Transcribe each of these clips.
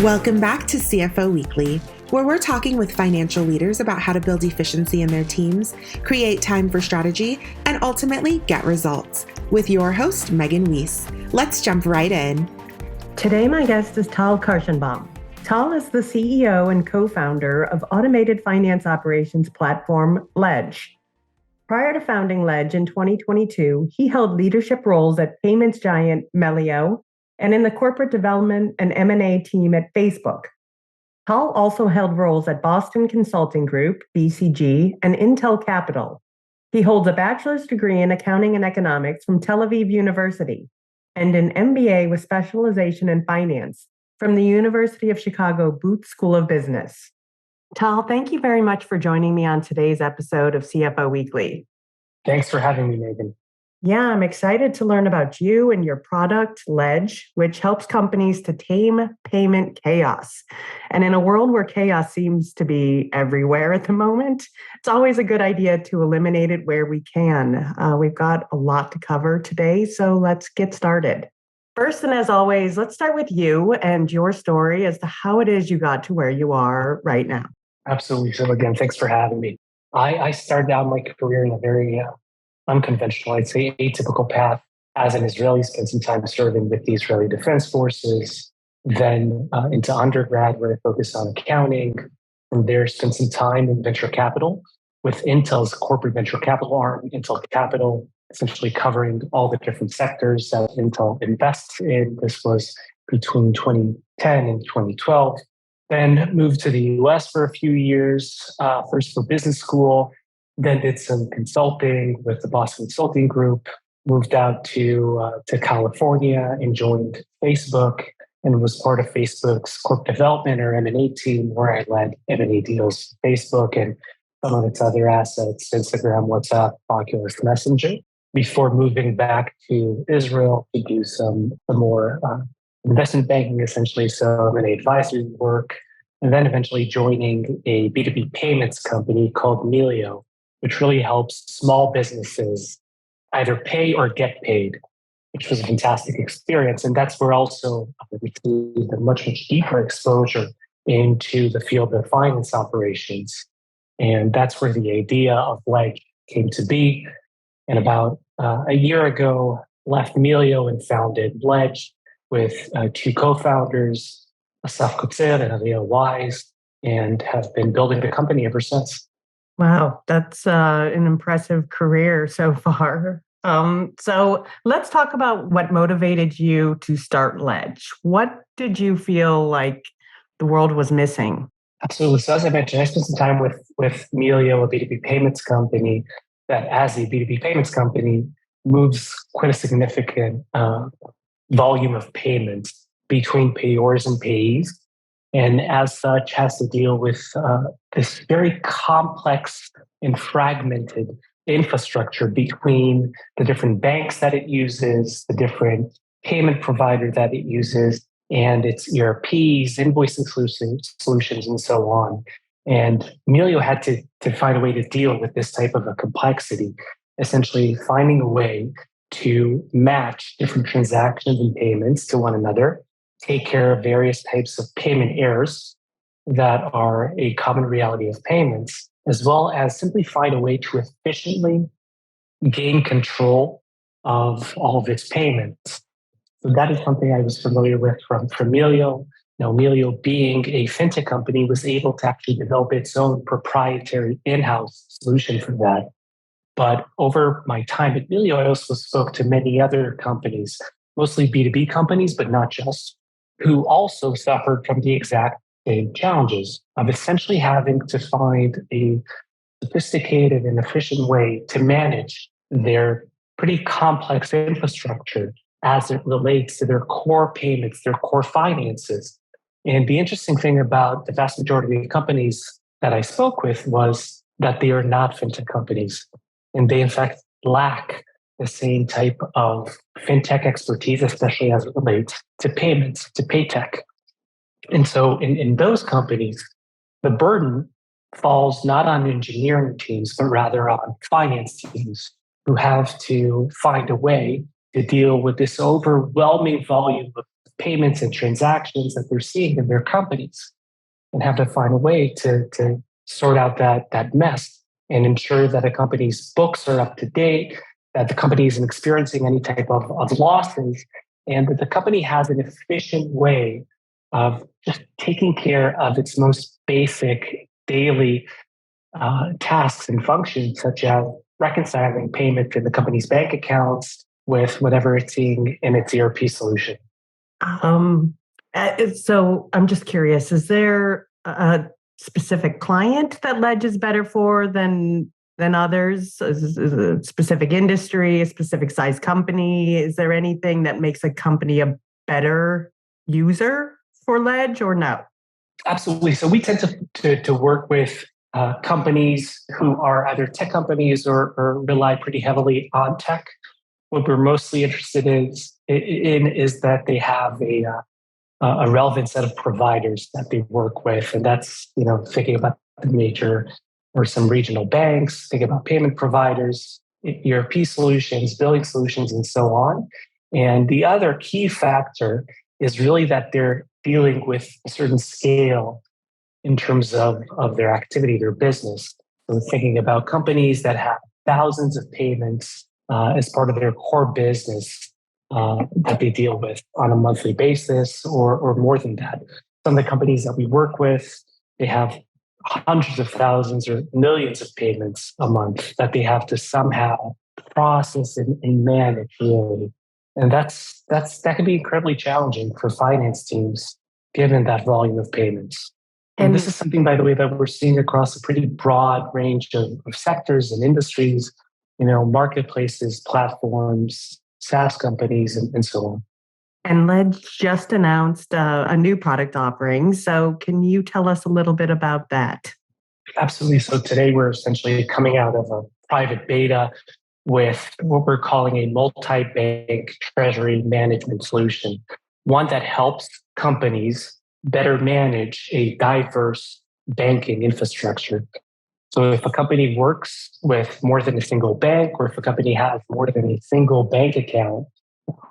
Welcome back to CFO Weekly, where we're talking with financial leaders about how to build efficiency in their teams, create time for strategy, and ultimately get results. With your host, Megan Weis. Let's jump right in. Today, my guest is Tal Kirschenbaum. Tal is the CEO and co-founder of automated finance operations platform Ledge. Prior to founding Ledge in 2022, he held leadership roles at payments giant Melio and in the corporate development and M&A team at Facebook. Tal also held roles at Boston Consulting Group, BCG, and Intel Capital. He holds a bachelor's degree in accounting and economics from Tel Aviv University and an MBA with specialization in finance from the University of Chicago Booth School of Business. Tal, thank you very much for joining me on today's episode of CFO Weekly. Thanks for having me, Megan. Yeah, I'm excited to learn about you and your product, Ledge, which helps companies to tame payment chaos. And in a world where chaos seems to be everywhere at the moment, it's always a good idea to eliminate it where we can. We've got a lot to cover today, so let's get started. First, and as always, let's start with you and your story as to how it is you got to where you are right now. Absolutely. So again, thanks for having me. I started out my career in a very unconventional, I'd say atypical path. As an Israeli, spent some time serving with the Israeli Defense Forces, then into undergrad where I focused on accounting. From there, spent some time in venture capital with Intel's corporate venture capital arm, Intel Capital, essentially covering all the different sectors that Intel invests in. This was between 2010 and 2012. Then moved to the US for a few years, first for business school, then did some consulting with the Boston Consulting Group, moved out to California and joined Facebook and was part of Facebook's corporate development or M&A team where I led M&A deals for Facebook and some of its other assets, Instagram, WhatsApp, Oculus Messenger, before moving back to Israel to do some more investment banking, essentially, so M&A advisory work, and then eventually joining a B2B payments company called Melio, which really helps small businesses either pay or get paid, which was a fantastic experience. And that's where also we see the much deeper exposure into the field of finance operations. And that's where the idea of Ledge came to be. And about a year ago, left Melio and founded Ledge with two co-founders, Asaf Kutzer and Megan Weis, and have been building the company ever since. Wow, that's an impressive career so far. So let's talk about what motivated you to start Ledge. What did you feel like the world was missing? Absolutely. So as I mentioned, I spent some time with Melio, a B2B payments company that as a B2B payments company moves quite a significant volume of payments between payors and payees. And as such, has to deal with this very complex and fragmented infrastructure between the different banks that it uses, the different payment provider that it uses, and its ERPs, invoicing solutions, and so on. And Melio had to find a way to deal with this type of a complexity, essentially finding a way to match different transactions and payments to one another, take care of various types of payment errors that are a common reality of payments, as well as simply find a way to efficiently gain control of all of its payments. So that is something I was familiar with from Melio. Melio, being a fintech company, was able to actually develop its own proprietary in-house solution for that. But over my time at Melio, I also spoke to many other companies, mostly B2B companies, but not just, who also suffered from the exact same challenges of essentially having to find a sophisticated and efficient way to manage their pretty complex infrastructure as it relates to their core payments, their core finances. And the interesting thing about the vast majority of the companies that I spoke with was that they are not fintech companies. And they, in fact, lack the same type of fintech expertise, especially as it relates to payments, to pay tech. And so in those companies, the burden falls not on engineering teams, but rather on finance teams who have to find a way to deal with this overwhelming volume of payments and transactions that they're seeing in their companies, and have to find a way to sort out that mess and ensure that a company's books are up to date, that the company isn't experiencing any type of losses, and that the company has an efficient way of just taking care of its most basic daily tasks and functions, such as reconciling payment in the company's bank accounts with whatever it's seeing in its ERP solution. So I'm just curious, is there a specific client that Ledge is better for than others? Is a specific industry, a specific size company? Is there anything that makes a company a better user for Ledge or no? Absolutely. So we tend to work with companies who are either tech companies or rely pretty heavily on tech. What we're mostly interested in is that they have a relevant set of providers that they work with, and that's thinking about the major or some regional banks, thinking about payment providers, ERP solutions, billing solutions, and so on. And the other key factor is really that they're dealing with a certain scale in terms of their activity, their business. So thinking about companies that have thousands of payments as part of their core business that they deal with on a monthly basis or more than that. Some of the companies that we work with, they have hundreds of thousands or millions of payments a month that they have to somehow process and manage, really. And that can be incredibly challenging for finance teams, given that volume of payments. And this is something, by the way, that we're seeing across a pretty broad range of sectors and industries, marketplaces, platforms, SaaS companies, and so on. And Ledge just announced a new product offering. So can you tell us a little bit about that? Absolutely. So today we're essentially coming out of a private beta with what we're calling a multi-bank treasury management solution, one that helps companies better manage a diverse banking infrastructure. So if a company works with more than a single bank, or if a company has more than a single bank account,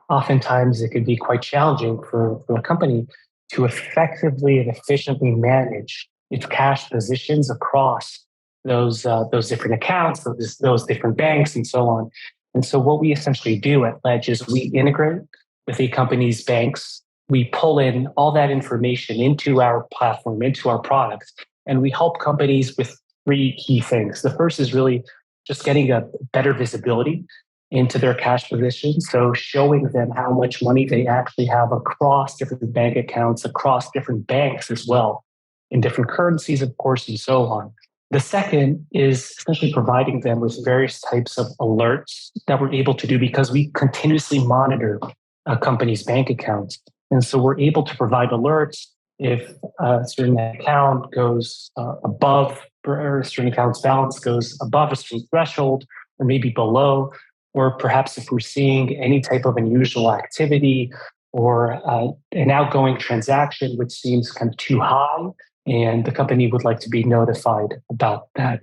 oftentimes it could be quite challenging for a company to effectively and efficiently manage its cash positions across those different accounts, those different banks, and so on. And so what we essentially do at Ledge is we integrate with a company's banks. We pull in all that information into our platform, into our products, and we help companies with three key things. The first is really just getting a better visibility into their cash positions. So showing them how much money they actually have across different bank accounts, across different banks as well, in different currencies, of course, and so on. The second is essentially providing them with various types of alerts that we're able to do because we continuously monitor a company's bank accounts. And so we're able to provide alerts if a certain account goes above, or a certain account's balance goes above a certain threshold, or maybe below, or perhaps if we're seeing any type of unusual activity or an outgoing transaction which seems kind of too high, and the company would like to be notified about that.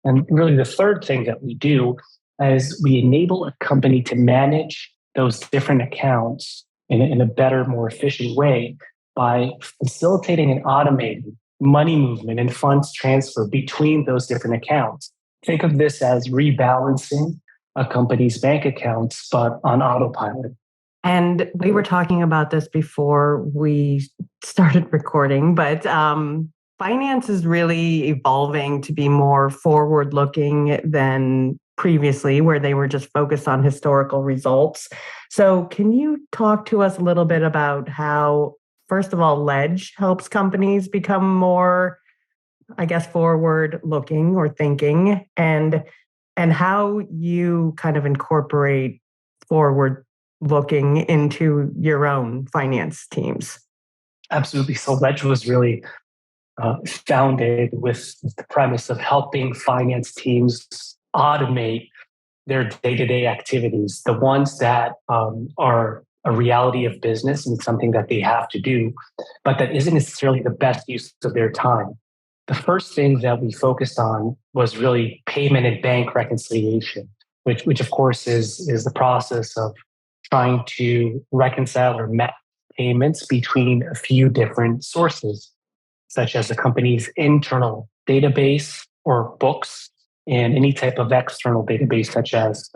And really the third thing that we do is we enable a company to manage those different accounts in a better, more efficient way by facilitating and automating money movement and funds transfer between those different accounts. Think of this as rebalancing a company's bank accounts, but on autopilot. And we were talking about this before we started recording, but finance is really evolving to be more forward-looking than previously, where they were just focused on historical results. So can you talk to us a little bit about how, first of all, Ledge helps companies become more, I guess, forward-looking or thinking, and how you kind of incorporate forward-looking into your own finance teams? Absolutely. So Ledge was really founded with the premise of helping finance teams automate their day-to-day activities, the ones that are a reality of business and something that they have to do, but that isn't necessarily the best use of their time. The first thing that we focused on was really payment and bank reconciliation, which of course is the process of trying to reconcile or match payments between a few different sources, such as the company's internal database or books and any type of external database, such as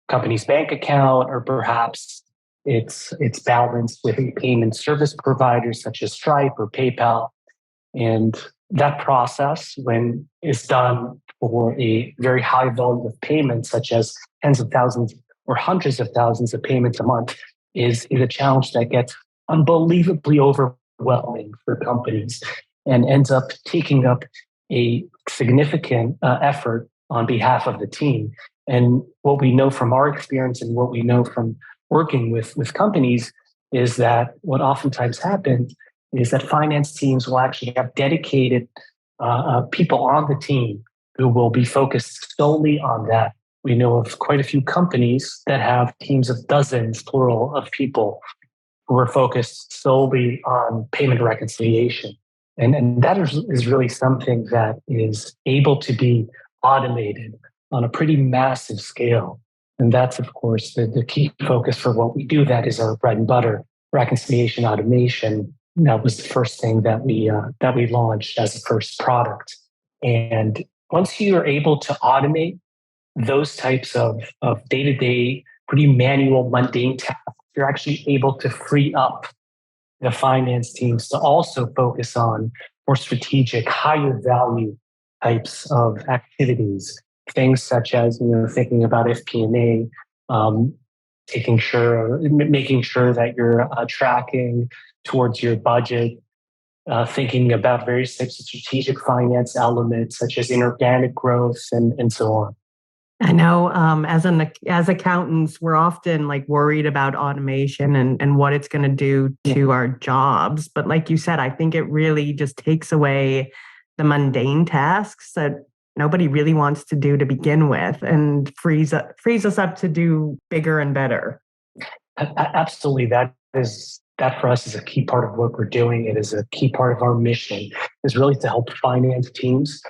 company's bank account, or perhaps it's balanced with a payment service provider such as Stripe or PayPal. And that process, when it's done for a very high volume of payments, such as tens of thousands or hundreds of thousands of payments a month, is a challenge that gets unbelievably overwhelming for companies and ends up taking up a significant effort on behalf of the team. And what we know from our experience and what we know from working with companies is that what oftentimes happens is that finance teams will actually have dedicated people on the team who will be focused solely on that. We know of quite a few companies that have teams of dozens, plural, of people who are focused solely on payment reconciliation. And that is really something that is able to be automated on a pretty massive scale. And that's, of course, the key focus for what we do. That is our bread and butter, reconciliation automation. That was the first thing that we launched as a first product. And once you are able to automate those types of day-to-day, pretty manual, mundane tasks, you're actually able to free up the finance teams to also focus on more strategic, higher value types of activities. Things such as, thinking about FP&A, making sure that you're tracking towards your budget, thinking about various types of strategic finance elements such as inorganic growth and so on. I know as accountants, we're often worried about automation and what it's going to do to our jobs. But like you said, I think it really just takes away the mundane tasks that nobody really wants to do to begin with, and frees us up to do bigger and better. Absolutely. That for us is a key part of what we're doing. It is a key part of our mission, is really to help finance teams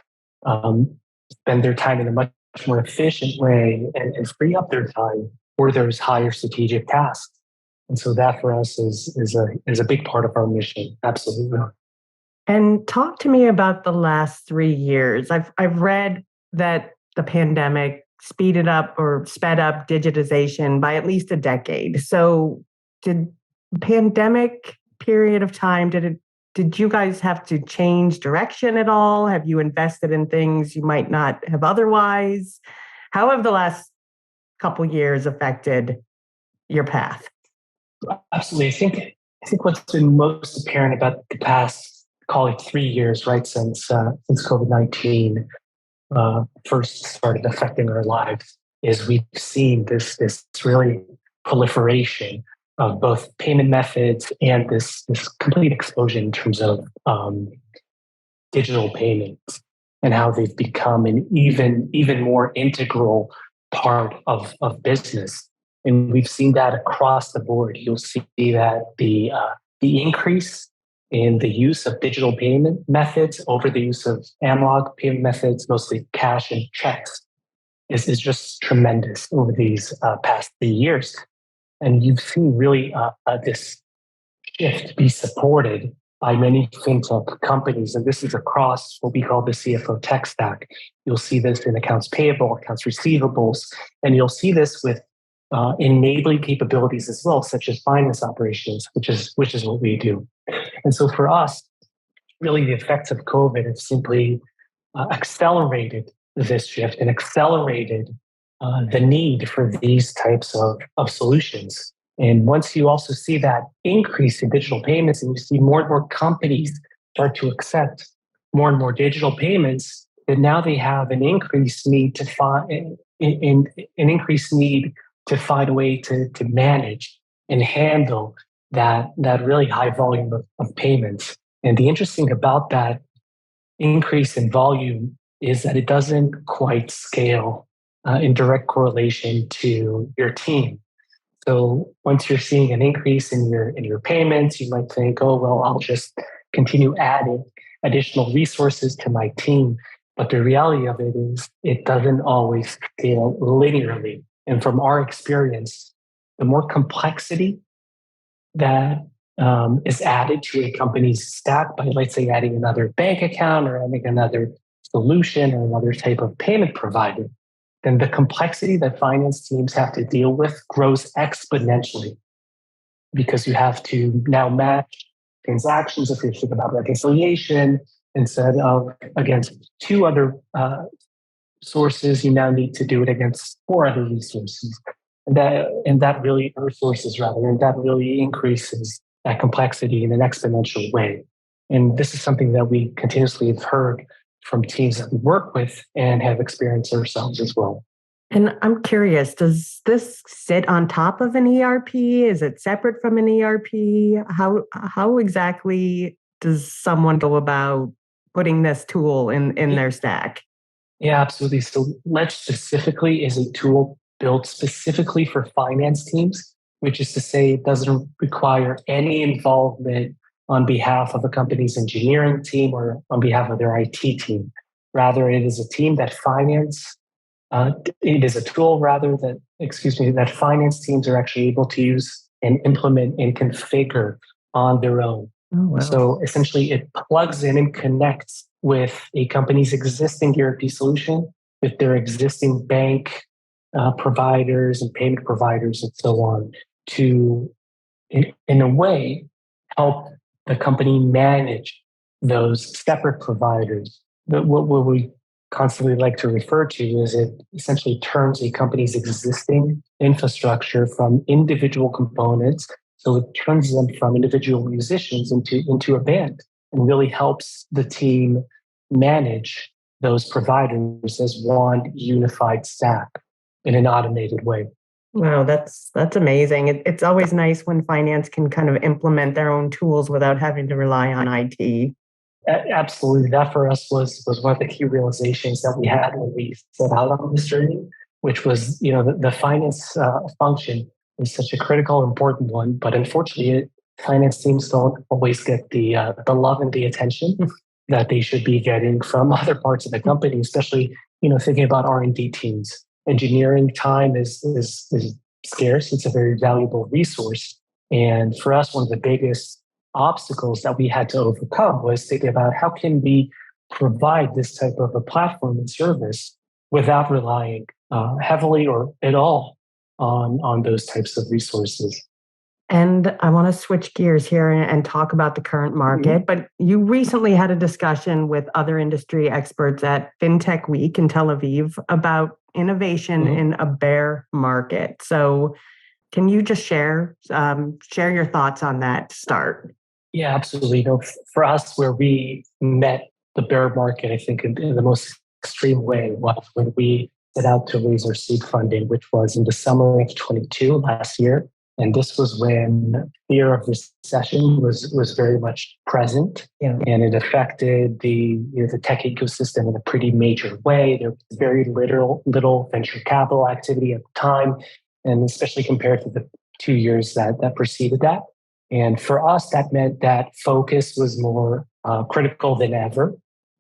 spend their time in a much more efficient way and free up their time for those higher strategic tasks. And so that for us is a big part of our mission. Absolutely. And talk to me about the last 3 years. I've read that the pandemic sped up digitization by at least a decade. So did the pandemic period of time, did you guys have to change direction at all? Have you invested in things you might not have otherwise? How have the last couple years affected your path? Absolutely. I think what's been most apparent about the past, call it 3 years, right, since COVID-19 first started affecting our lives, is we've seen this really proliferation of both payment methods and this complete explosion in terms of digital payments, and how they've become an even more integral part of business. And we've seen that across the board. You'll see that the increase in the use of digital payment methods over the use of analog payment methods, mostly cash and checks, is just tremendous over these past 3 years. And you've seen really this shift be supported by many fintech companies. And this is across what we call the CFO tech stack. You'll see this in accounts payable, accounts receivables, and you'll see this with enabling capabilities as well, such as finance operations, which is what we do. And so for us, really the effects of COVID have simply accelerated this shift and accelerated the need for these types of solutions. And once you also see that increase in digital payments, and you see more and more companies start to accept more and more digital payments, that now they have an increased need to find a way to manage and handle that really high volume of payments. And the interesting about that increase in volume is that it doesn't quite scale in direct correlation to your team. So once you're seeing an increase in your payments, you might think, oh, well, I'll just continue adding additional resources to my team. But the reality of it is it doesn't always scale linearly. And from our experience, the more complexity that is added to a company's stack by, let's say, adding another bank account or adding another solution or another type of payment provider, then the complexity that finance teams have to deal with grows exponentially because you have to now match transactions if you're thinking about reconciliation instead of against two other sources, you now need to do it against four other resources. And that really, resources rather, and that really increases that complexity in an exponential way. And this is something that we continuously have heard from teams that we work with and have experienced ourselves as well. And I'm curious, does this sit on top of an ERP? Is it separate from an ERP? How exactly does someone go about putting this tool in their stack? Yeah, absolutely. So Ledge specifically is a tool built specifically for finance teams, which is to say it doesn't require any involvement on behalf of a company's engineering team or on behalf of their IT team. Rather, it is a team that it is a tool that finance teams are actually able to use and implement and configure on their own. Oh, wow. So essentially it plugs in and connects with a company's existing ERP solution, with their existing bank providers and payment providers and so on to, in a way, help the company manage those separate providers. But what we constantly like to refer to is it essentially turns a company's existing infrastructure from individual components. So it turns them from individual musicians into a band and really helps the team manage those providers as one unified stack in an automated way. Wow, that's amazing. It's always nice when finance can kind of implement their own tools without having to rely on IT. Absolutely. That for us was one of the key realizations that we had when we set out on this journey, which was, the finance function is such a critical, important one, but unfortunately, finance teams don't always get the love and the attention that they should be getting from other parts of the company, especially, thinking about R&D teams. Engineering time is scarce. It's a very valuable resource. And for us, one of the biggest obstacles that we had to overcome was thinking about how can we provide this type of a platform and service without relying heavily or at all on those types of resources. And I want to switch gears here and talk about the current market. But you recently had a discussion with other industry experts at FinTech Week in Tel Aviv about innovation in a bear market. So can you just share your thoughts on that to start? Yeah, absolutely. For us, where we met the bear market, I think in the most extreme way was when we set out to raise our seed funding, which was in the summer of 22 last year. And this was when fear of recession was very much present, and it affected the tech ecosystem in a pretty major way. There was very little venture capital activity at the time, and especially compared to the 2 years that preceded that. And for us, that meant that focus was more critical than ever.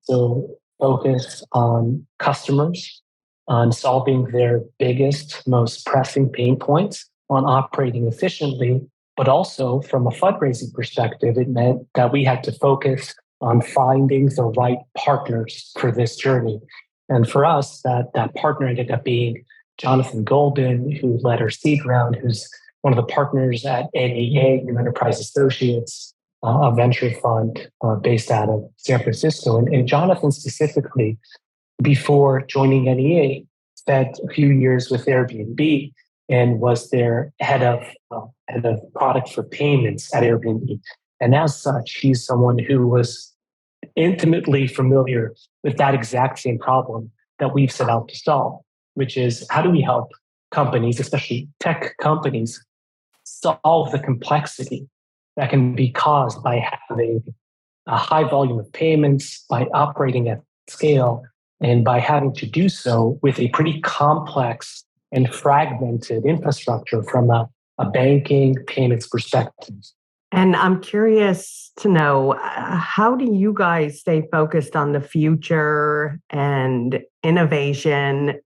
So focus on customers, on solving their biggest, most pressing pain points, on operating efficiently, but also from a fundraising perspective, it meant that we had to focus on finding the right partners for this journey. And for us, that partner ended up being Jonathan Golden, who led our seed round, who's one of the partners at NEA, New Enterprise Associates, a venture fund based out of San Francisco. And Jonathan specifically, before joining NEA, spent a few years with Airbnb and was their head of product for payments at Airbnb. And as such, he's someone who was intimately familiar with that exact same problem that we've set out to solve, which is how do we help companies, especially tech companies, solve the complexity that can be caused by having a high volume of payments, by operating at scale, and by having to do so with a pretty complex and fragmented infrastructure from a banking payments perspective. And I'm curious to know, how do you guys stay focused on the future and innovation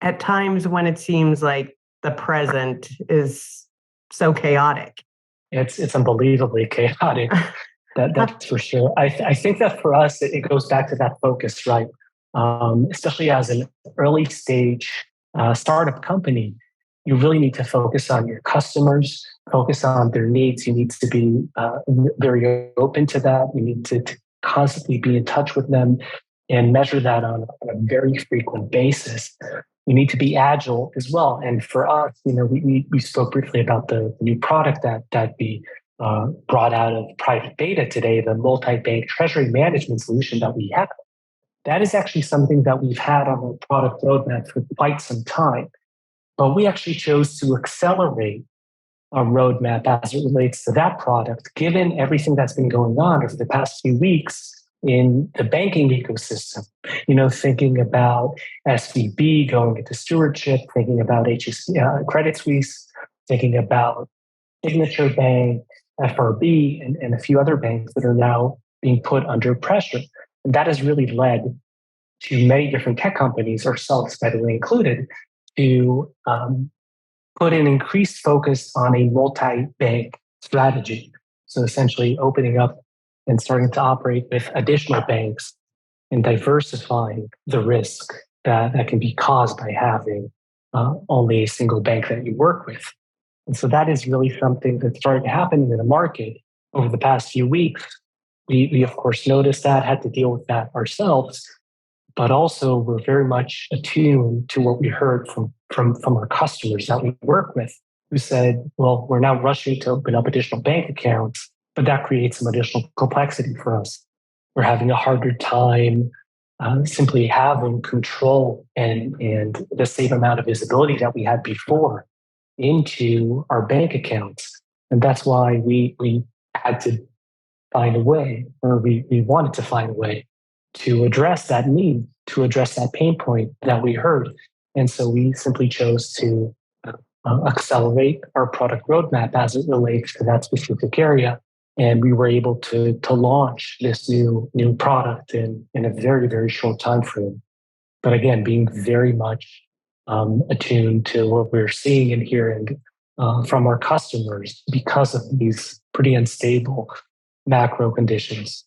at times when it seems like the present is so chaotic? It's unbelievably chaotic. That's for sure. I think that for us, it goes back to that focus, right? Especially as an early stage startup company, you really need to focus on your customers, focus on their needs. You need to be very open to that. You need to constantly be in touch with them and measure that on a very frequent basis. You need to be agile as well. And for us, we spoke briefly about the new product that we brought out of private beta today, the multi-bank treasury management solution that we have. That is actually something that we've had on our product roadmap for quite some time. But we actually chose to accelerate our roadmap as it relates to that product, given everything that's been going on over the past few weeks in the banking ecosystem. Thinking about SVB going into stewardship, thinking about Credit Suisse, thinking about Signature Bank, FRB, and a few other banks that are now being put under pressure. And that has really led to many different tech companies, ourselves, by the way, included, to put an increased focus on a multi-bank strategy. So essentially opening up and starting to operate with additional banks and diversifying the risk that can be caused by having only a single bank that you work with. And so that is really something that started happening in the market over the past few weeks. We of course noticed that, had to deal with that ourselves, but also we're very much attuned to what we heard from our customers that we work with, who said, well, we're now rushing to open up additional bank accounts, but that creates some additional complexity for us. We're having a harder time simply having control and the same amount of visibility that we had before into our bank accounts. And that's why we had to find a way, or we wanted to find a way to address that need, to address that pain point that we heard. And so we simply chose to accelerate our product roadmap as it relates to that specific area. And we were able to launch this new product in a very, very short time frame. But again, being very much attuned to what we're seeing and hearing from our customers because of these pretty unstable macro conditions.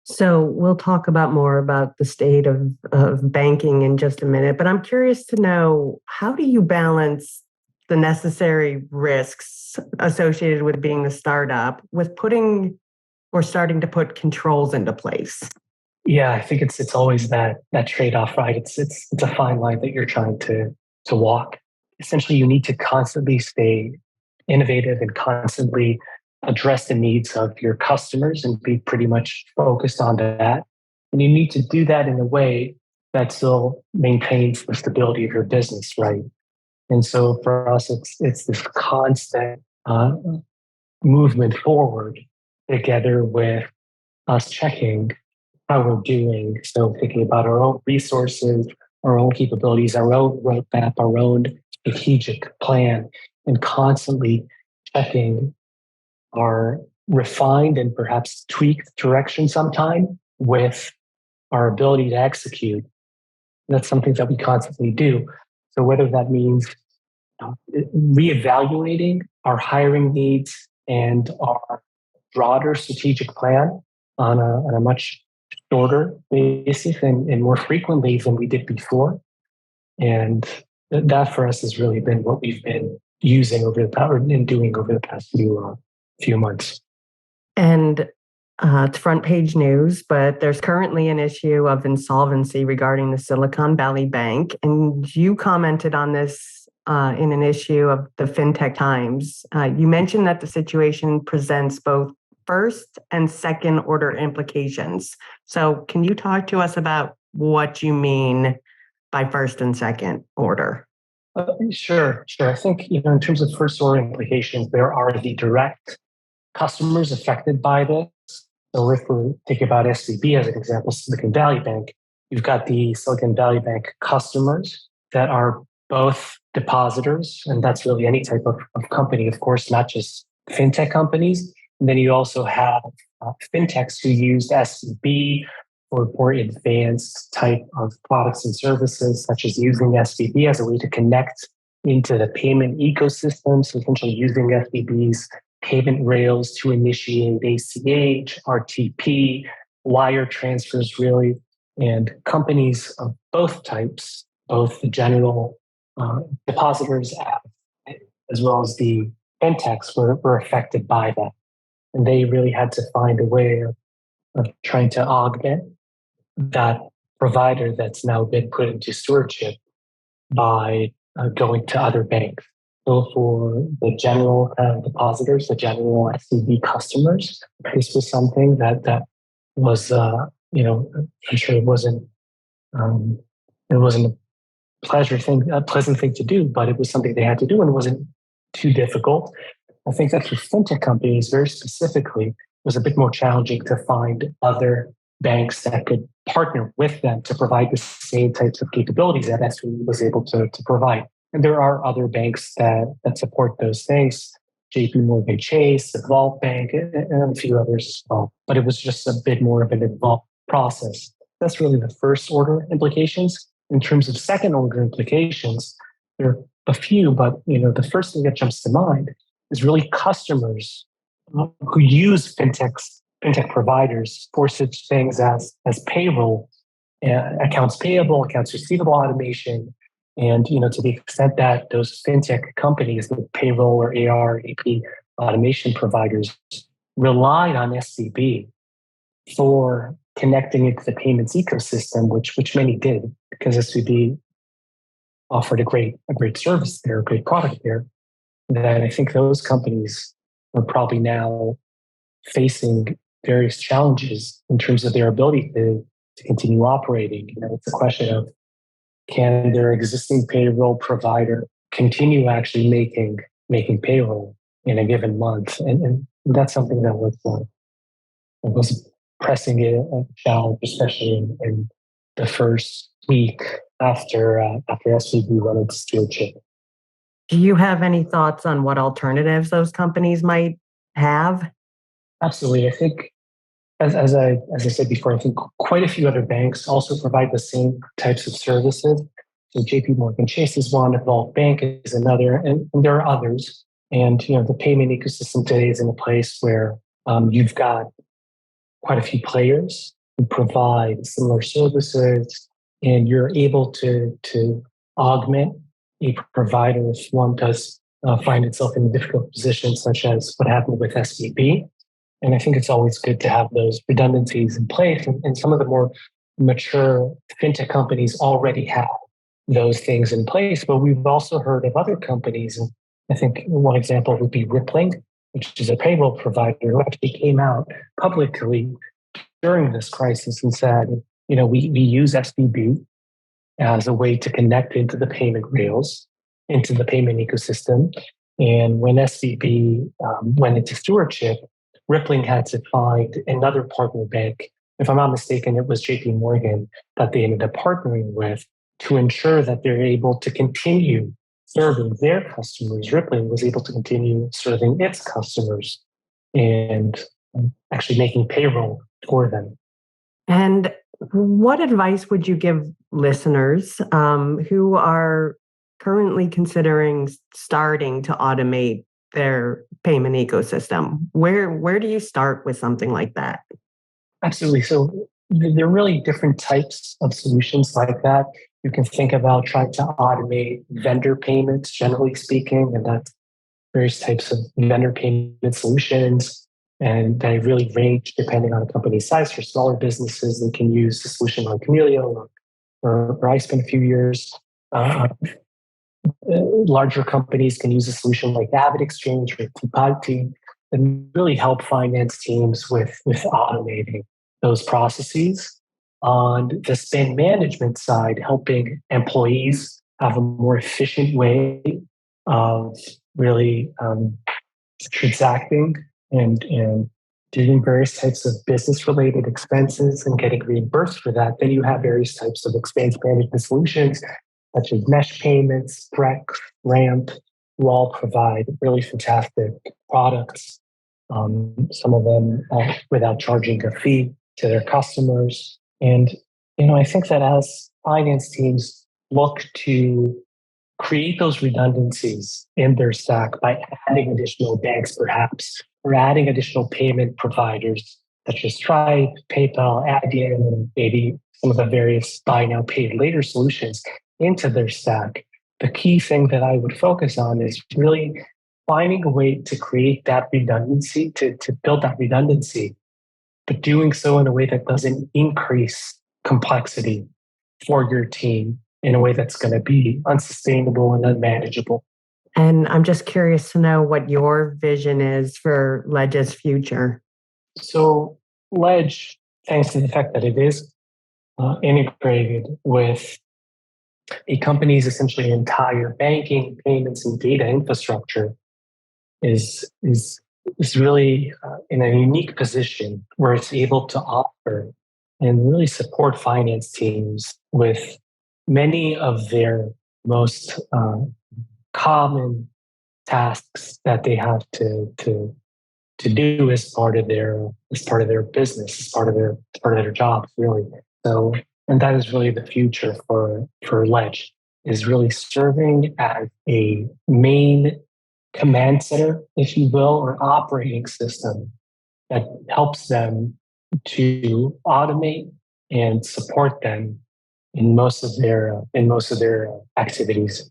So we'll talk more about the state of banking in just a minute, but I'm curious to know, how do you balance the necessary risks associated with being a startup with putting or starting to put controls into place? Yeah, I think it's always that trade-off, right? It's a fine line that you're trying to walk. Essentially, you need to constantly stay innovative and constantly address the needs of your customers and be pretty much focused on that. And you need to do that in a way that still maintains the stability of your business, right? And so for us, it's this constant movement forward together with us checking how we're doing. So thinking about our own resources, our own capabilities, our own roadmap, our own strategic plan, and constantly checking our refined and perhaps tweaked direction sometime with our ability to execute. That's something that we constantly do. So whether that means reevaluating our hiring needs and our broader strategic plan on a much shorter basis and more frequently than we did before. And that for us has really been what we've been using and doing over the past few months. And it's front page news, but there's currently an issue of insolvency regarding the Silicon Valley Bank. And you commented on this in an issue of the FinTech Times. You mentioned that the situation presents both first and second order implications. So can you talk to us about what you mean by first and second order? Sure. I think, in terms of first order implications, there are the direct customers affected by this. So if we think about SVB as an example, Silicon Valley Bank, you've got the Silicon Valley Bank customers that are both depositors, and that's really any type of company, of course, not just fintech companies. And then you also have fintechs who use SVB for more advanced type of products and services, such as using SVB as a way to connect into the payment ecosystem. So essentially using SVB's payment rails to initiate ACH, RTP, wire transfers, really. And companies of both types, both the general depositors as well as the fintechs, were affected by that. And they really had to find a way of trying to augment that provider that's now been put into stewardship by going to other banks. So for the general depositors, the general SCB customers, this was something that was, I'm sure it wasn't a pleasant thing to do, but it was something they had to do, and it wasn't too difficult. I think that for fintech companies, very specifically, it was a bit more challenging to find other banks that could partner with them to provide the same types of capabilities that SVB was able to provide. And there are other banks that support those things, JP Morgan Chase, the Vault Bank, and a few others as well. But it was just a bit more of an involved process. That's really the first order implications. In terms of second order implications, there are a few, but the first thing that jumps to mind is really customers who use fintech providers for such things as payroll, accounts payable, accounts receivable automation, and to the extent that those fintech companies, the payroll or AR, AP automation providers, relied on SVB for connecting into the payments ecosystem, which many did, because SVB offered a great service there, a great product there. That I think those companies are probably now facing various challenges in terms of their ability to continue operating. It's a question of, can their existing payroll provider continue actually making payroll in a given month? And that's something that was pressing a challenge, especially in the first week after SVB went into stewardship. Do you have any thoughts on what alternatives those companies might have? Absolutely. I think, as I said before, I think quite a few other banks also provide the same types of services. So JP Morgan Chase is one, Vault Bank is another, and there are others. And the payment ecosystem today is in a place where you've got quite a few players who provide similar services, and you're able to augment a provider if one does find itself in a difficult position, such as what happened with SVB. And I think it's always good to have those redundancies in place. And some of the more mature fintech companies already have those things in place. But we've also heard of other companies. And I think one example would be Rippling, which is a payroll provider who actually came out publicly during this crisis and said, we use SVB as a way to connect into the payment rails, into the payment ecosystem. And when SVB went into stewardship, Rippling had to find another partner bank. If I'm not mistaken, it was JP Morgan that they ended up partnering with to ensure that they're able to continue serving their customers. Rippling was able to continue serving its customers and actually making payroll for them. And what advice would you give listeners who are currently considering starting to automate their payment ecosystem? Where do you start with something like that? Absolutely. So there are really different types of solutions like that. You can think about trying to automate vendor payments, generally speaking, and that's various types of vendor payment solutions. And they really range depending on a company's size. For smaller businesses, they can use a solution like Camellio, or I spent a few years. Larger companies can use a solution like AvidXchange or Tipati and really help finance teams with automating those processes. On the spend management side, helping employees have a more efficient way of really transacting and doing various types of business-related expenses and getting reimbursed for that. Then you have various types of expense management solutions, such as mesh payments, Brex, Ramp, who all provide really fantastic products. Some of them without charging a fee to their customers. And I think that as finance teams look to create those redundancies in their stack by adding additional banks, perhaps, or adding additional payment providers such as Stripe, PayPal, Adyen, and maybe some of the various buy now, pay later solutions into their stack. The key thing that I would focus on is really finding a way to create that redundancy, to build that redundancy, but doing so in a way that doesn't increase complexity for your team in a way that's going to be unsustainable and unmanageable. And I'm just curious to know what your vision is for Ledge's future. So Ledge, thanks to the fact that it is integrated with a company's essentially entire banking, payments, and data infrastructure, is really in a unique position where it's able to offer and really support finance teams with many of their most common tasks that they have to do as part of their business, as part of their jobs, really. So, and that is really the future for Ledge, is really serving as a main command center, if you will, or operating system that helps them to automate and support them in most of their activities.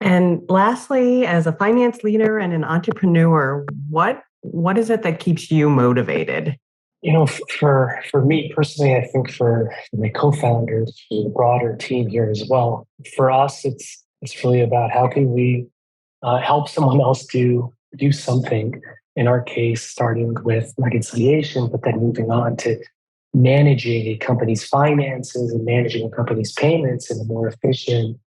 And lastly, as a finance leader and an entrepreneur, what is it that keeps you motivated? For me personally, I think for my co-founders, for the broader team here as well, for us, it's really about how can we help someone else do something. In our case, starting with reconciliation, but then moving on to managing a company's finances and managing a company's payments in a more efficient,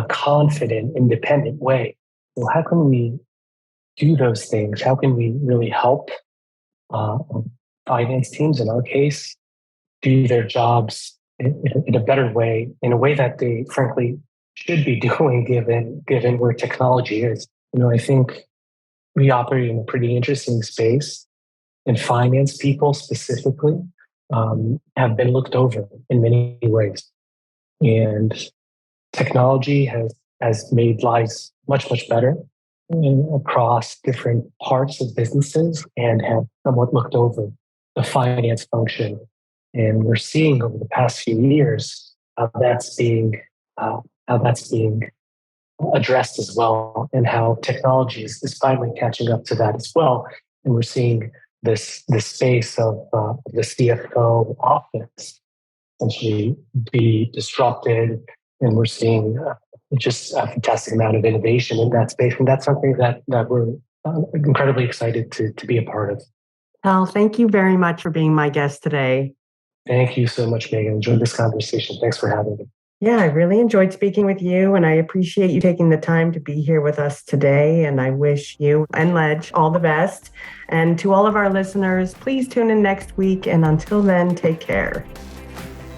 confident, independent way. So how can we do those things? How can we really help finance teams, in our case, do their jobs in a better way, in a way that they frankly should be doing given where technology is? I think we operate in a pretty interesting space, and finance people specifically have been looked over in many ways. And technology has made lives much, much better across different parts of businesses and have somewhat looked over the finance function. And we're seeing over the past few years how that's being addressed as well, and how technology is finally catching up to that as well. And we're seeing this space of the CFO office essentially be disrupted, and we're seeing just a fantastic amount of innovation in that space. And that's something that we're incredibly excited to be a part of. Tal, thank you very much for being my guest today. Thank you so much, Megan. Enjoyed this conversation. Thanks for having me. Yeah, I really enjoyed speaking with you, and I appreciate you taking the time to be here with us today. And I wish you and Ledge all the best. And to all of our listeners, please tune in next week. And until then, take care.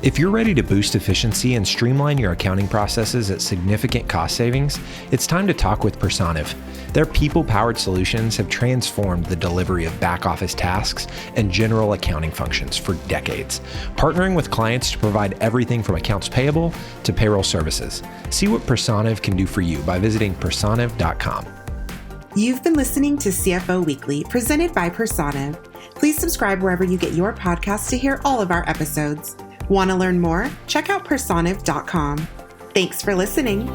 If you're ready to boost efficiency and streamline your accounting processes at significant cost savings, it's time to talk with Personiv. Their people-powered solutions have transformed the delivery of back-office tasks and general accounting functions for decades, partnering with clients to provide everything from accounts payable to payroll services. See what Personiv can do for you by visiting personiv.com. You've been listening to CFO Weekly, presented by Personiv. Please subscribe wherever you get your podcasts to hear all of our episodes. Want to learn more? Check out personiv.com. Thanks for listening.